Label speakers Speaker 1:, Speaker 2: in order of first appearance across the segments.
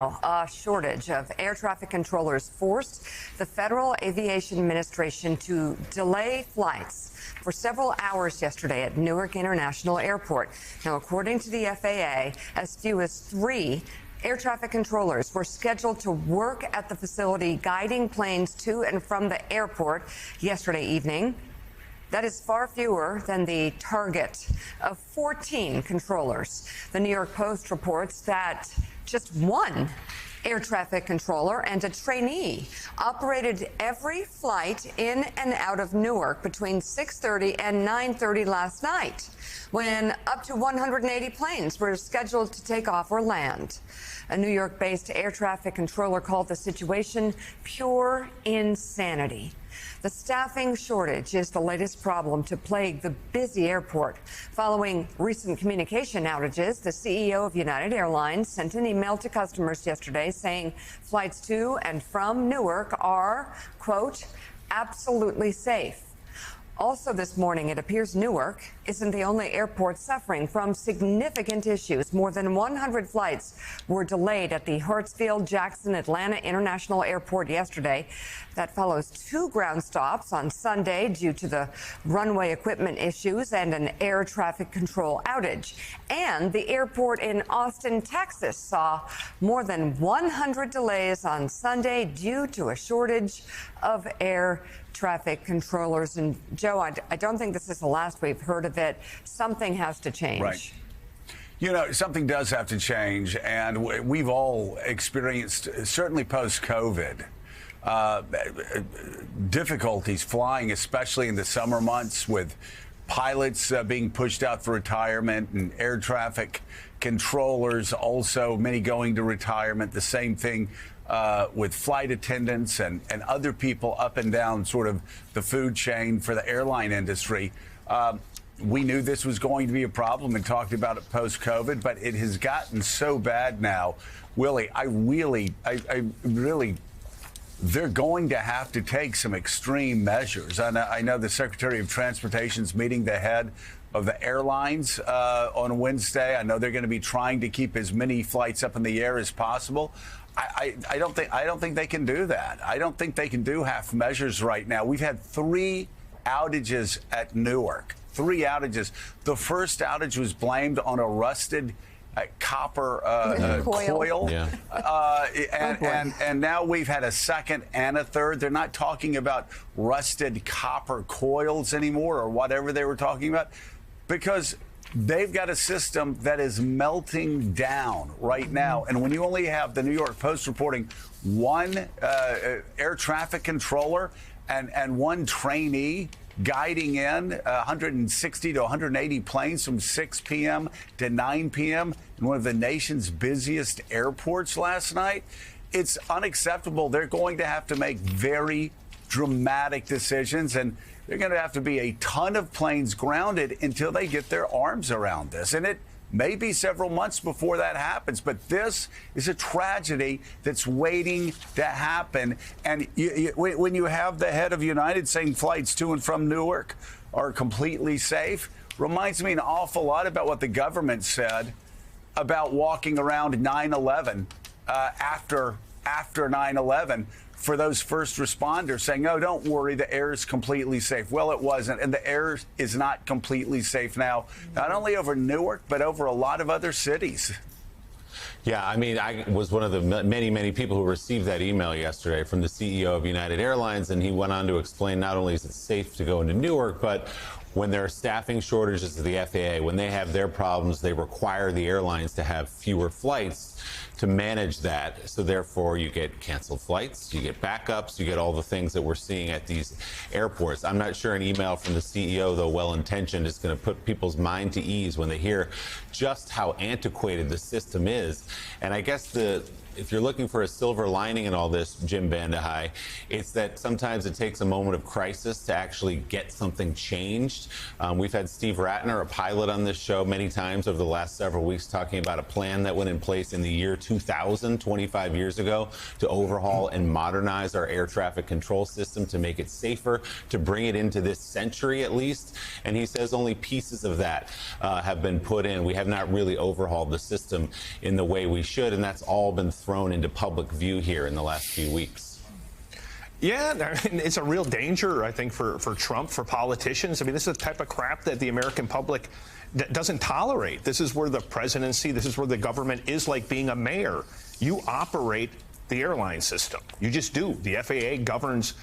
Speaker 1: A shortage of air traffic controllers forced the Federal Aviation Administration to delay flights for several hours yesterday at Newark International Airport. Now, according to the FAA, as few as 3 air traffic controllers were scheduled to work at the facility guiding planes to and from the airport yesterday evening. That is far fewer than the target of 14 controllers. The New York Post reports that just one air traffic controller and a trainee operated every flight in and out of Newark between 6:30 and 9:30 last night, when up to 180 planes were scheduled to take off or land. A New York-based air traffic controller called the situation pure insanity. The staffing shortage is the latest problem to plague the busy airport. Following recent communication outages, the CEO of United Airlines sent an email to customers yesterday saying flights to and from Newark are, quote, absolutely safe. Also this morning, it appears Newark isn't the only airport suffering from significant issues. More than 100 flights were delayed at the Hartsfield-Jackson Atlanta International Airport yesterday. That follows 2 ground stops on Sunday due to the runway equipment issues and an air traffic control outage. And the airport in Austin, Texas saw more than 100 delays on Sunday due to a shortage of air traffic controllers. And Joe, I don't think this is the last we've heard of it. Something has to change.
Speaker 2: Right. You know, something does have to change, and we've all experienced, certainly post-COVID, difficulties flying, especially in the summer months, with pilots being pushed out for retirement and air traffic controllers also, many going to retirement. The same thing with flight attendants and other people up and down sort of the food chain for the airline industry. We knew this was going to be a problem and talked about it post-COVID, but it has gotten so bad now. Willie, I really, they're going to have to take some extreme measures. I know the Secretary of Transportation's meeting the head of the airlines on Wednesday. I know they're going to be trying to keep as many flights up in the air as possible. I don't think they can do that. I don't think they can do half measures right now. We've had 3 outages at Newark. 3 outages. The first outage was blamed on a rusted copper coil. Yeah. And now we've had a second and a third. They're not talking about rusted copper coils anymore or whatever they were talking about, because they've got a system that is melting down right now. And when you only have the New York Post reporting 1 air traffic controller and 1 trainee guiding in 160 to 180 planes from 6 p.m. to 9 p.m. in one of the nation's busiest airports last night, it's unacceptable. They're going to have to make very dramatic decisions, and they're going to have to be a ton of planes grounded until they get their arms around this. And it may be several months before that happens, but this is a tragedy that's waiting to happen. And when you have the head of United saying flights to and from Newark are completely safe, reminds me an awful lot about what the government said about walking around 9/11 after 9/11. For those first responders saying, oh, don't worry, the air is completely safe. Well, it wasn't. And the air is not completely safe now, not only over Newark, but over a lot of other cities.
Speaker 3: Yeah, I mean, I was one of the many people who received that email yesterday from the CEO of United Airlines, and he went on to explain not only is it safe to go into Newark, but when there are staffing shortages at the FAA, when they have their problems, they require the airlines to have fewer flights to manage that. So therefore, you get canceled flights, you get backups, you get all the things that we're seeing at these airports. I'm not sure an email from the CEO, though well-intentioned, is going to put people's mind to ease when they hear just how antiquated the system is. And I guess if you're looking for a silver lining in all this, Jim Vandehei, it's that sometimes it takes a moment of crisis to actually get something changed. We've had Steve Ratner, a pilot, on this show many times over the last several weeks talking about a plan that went in place in the year 2000, 25 years ago, to overhaul and modernize our air traffic control system to make it safer, to bring it into this century at least. And he says only pieces of that have been put in. We have not really overhauled the system in the way we should, and that's all been thrown into public view here in the last few weeks.
Speaker 4: Yeah, it's a real danger, I think, for Trump, for politicians. I mean, this is the type of crap that the American public doesn't tolerate. This is where the presidency, this is where the government is like being a mayor. You operate the airline system. You just do. The FAA governs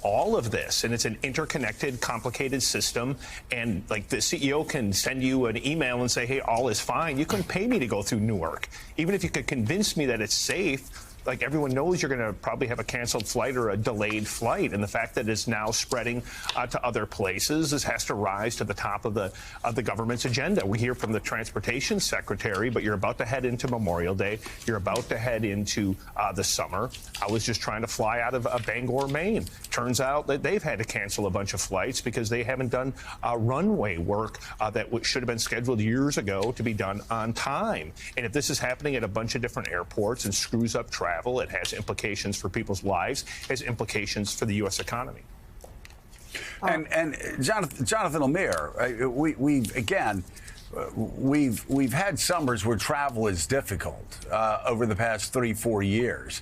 Speaker 4: all of this, and it's an interconnected, complicated system. And like the CEO can send you an email and say, hey, all is fine. You couldn't pay me to go through Newark. Even if you could convince me that it's safe, like everyone knows you're going to probably have a canceled flight or a delayed flight. And the fact that it's now spreading to other places, this has to rise to the top of the government's agenda. We hear from the transportation secretary, but you're about to head into Memorial Day. You're about to head into the summer. I was just trying to fly out of Bangor, Maine. Turns out that they've had to cancel a bunch of flights because they haven't done runway work that should have been scheduled years ago to be done on time. And if this is happening at a bunch of different airports and screws up travel, it has implications for people's lives, has implications for the U.S. economy.
Speaker 2: And Jonathan Lemire, we've had summers where travel is difficult over the past 3-4 years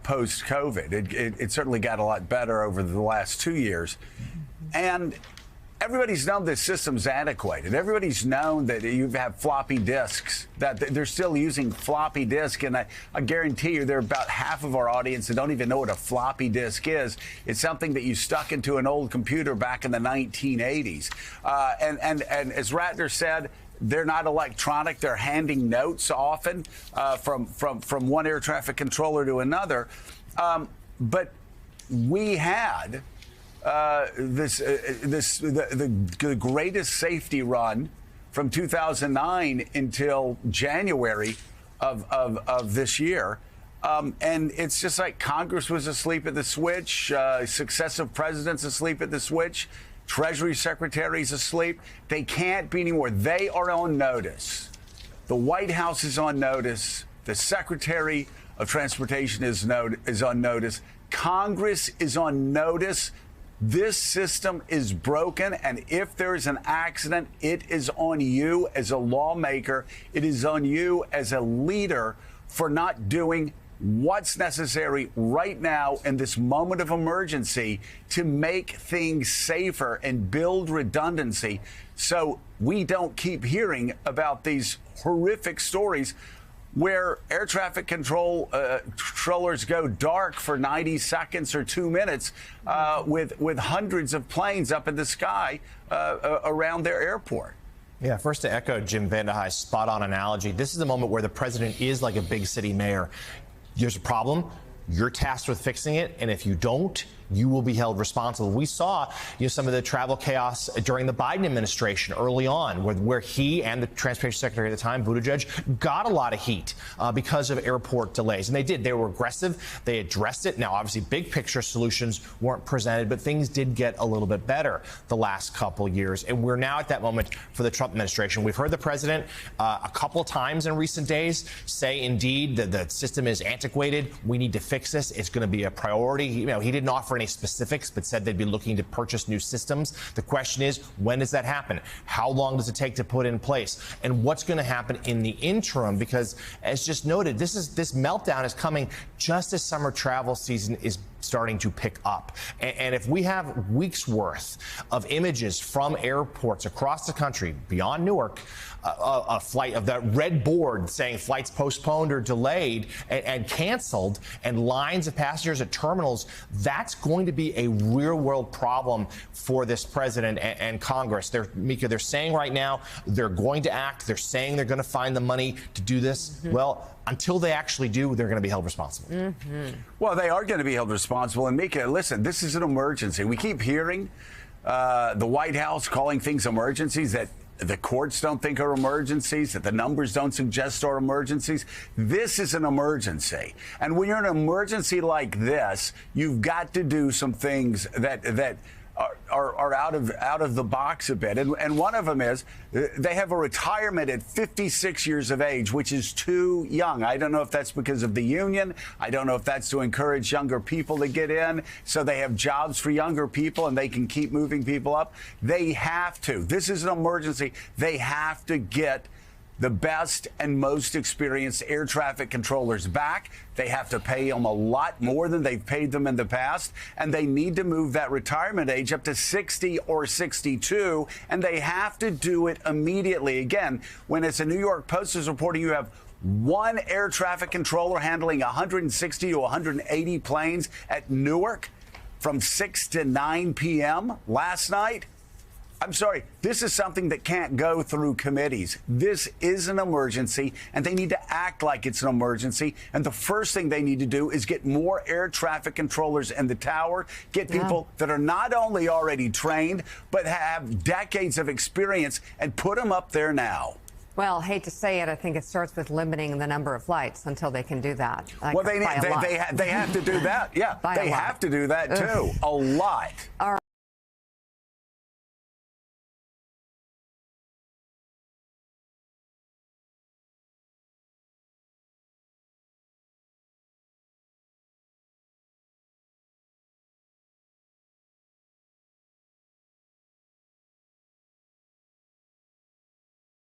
Speaker 2: post-COVID. It certainly got a lot better over the last 2 years. And everybody's known this system's antiquated. Everybody's known that you have floppy disks, that they're still using floppy disk. And I guarantee you there are about half of our audience that don't even know what a floppy disk is. It's something that you stuck into an old computer back in the 1980s. And as Ratner said, they're not electronic. They're handing notes often from one air traffic controller to another. But we had the greatest safety run from 2009 until January of this year. And it's just like Congress was asleep at the switch, successive presidents asleep at the switch, Treasury secretaries asleep. They can't be anymore. They are on notice. The White House is on notice. The Secretary of Transportation is on notice. Congress is on notice. This system is broken, and if there is an accident, it is on you as a lawmaker. It is on you as a leader for not doing what's necessary right now in this moment of emergency to make things safer and build redundancy so we don't keep hearing about these horrific stories where air traffic controllers go dark for 90 seconds or 2 minutes with hundreds of planes up in the sky around their airport.
Speaker 5: Yeah, first to echo Jim Vandehey's spot-on analogy, this is the moment where the president is like a big city mayor. There's a problem. You're tasked with fixing it, and if you don't, you will be held responsible. We saw some of the travel chaos during the Biden administration early on, where he and the transportation secretary at the time, Buttigieg, got a lot of heat because of airport delays. And they did. They were aggressive. They addressed it. Now, obviously, big picture solutions weren't presented, but things did get a little bit better the last couple years. And we're now at that moment for the Trump administration. We've heard the president a couple of times in recent days say, indeed, that the system is antiquated. We need to fix this. It's going to be a priority. He didn't offer any specifics, but said they'd be looking to purchase new systems. The question is, when does that happen? How long does it take to put in place? And what's going to happen in the interim? Because, as just noted, this meltdown is coming just as summer travel season is starting to pick up. And if we have weeks worth of images from airports across the country, beyond Newark, a flight of that red board saying flights postponed or delayed and canceled, and lines of passengers at terminals, that's going to be a real world problem for this president and Congress. Mika, they're saying right now they're going to act. They're saying they're going to find the money to do this. Mm-hmm. Well, until they actually do, they're going to be held responsible.
Speaker 1: Mm-hmm.
Speaker 2: Well, they are going to be held responsible. And Mika, listen, this is an emergency. We keep hearing the White House calling things emergencies that the courts don't think are emergencies, that the numbers don't suggest are emergencies. This is an emergency. And when you're in an emergency like this, you've got to do some things that are out of the box a bit. And one of them is they have a retirement at 56 years of age, which is too young. I don't know if that's because of the union. I don't know if that's to encourage younger people to get in so they have jobs for younger people and they can keep moving people up. They have to. This is an emergency. They have to get the best and most experienced air traffic controllers back. They have to pay them a lot more than they've paid them in the past, and they need to move that retirement age up to 60 or 62, and they have to do it immediately. Again, when it's a New York Post is reporting you have one air traffic controller handling 160 to 180 planes at Newark from 6 to 9 p.m. last night. I'm sorry, this is something that can't go through committees. This is an emergency, and they need to act like it's an emergency. And the first thing they need to do is get more air traffic controllers in the tower, get people that are not only already trained, but have decades of experience, and put them up there now.
Speaker 1: Well, hate to say it, I think it starts with limiting the number of flights until they can do that.
Speaker 2: Well, they have to do that. Yeah, they have to do that, too. A lot.
Speaker 1: All right.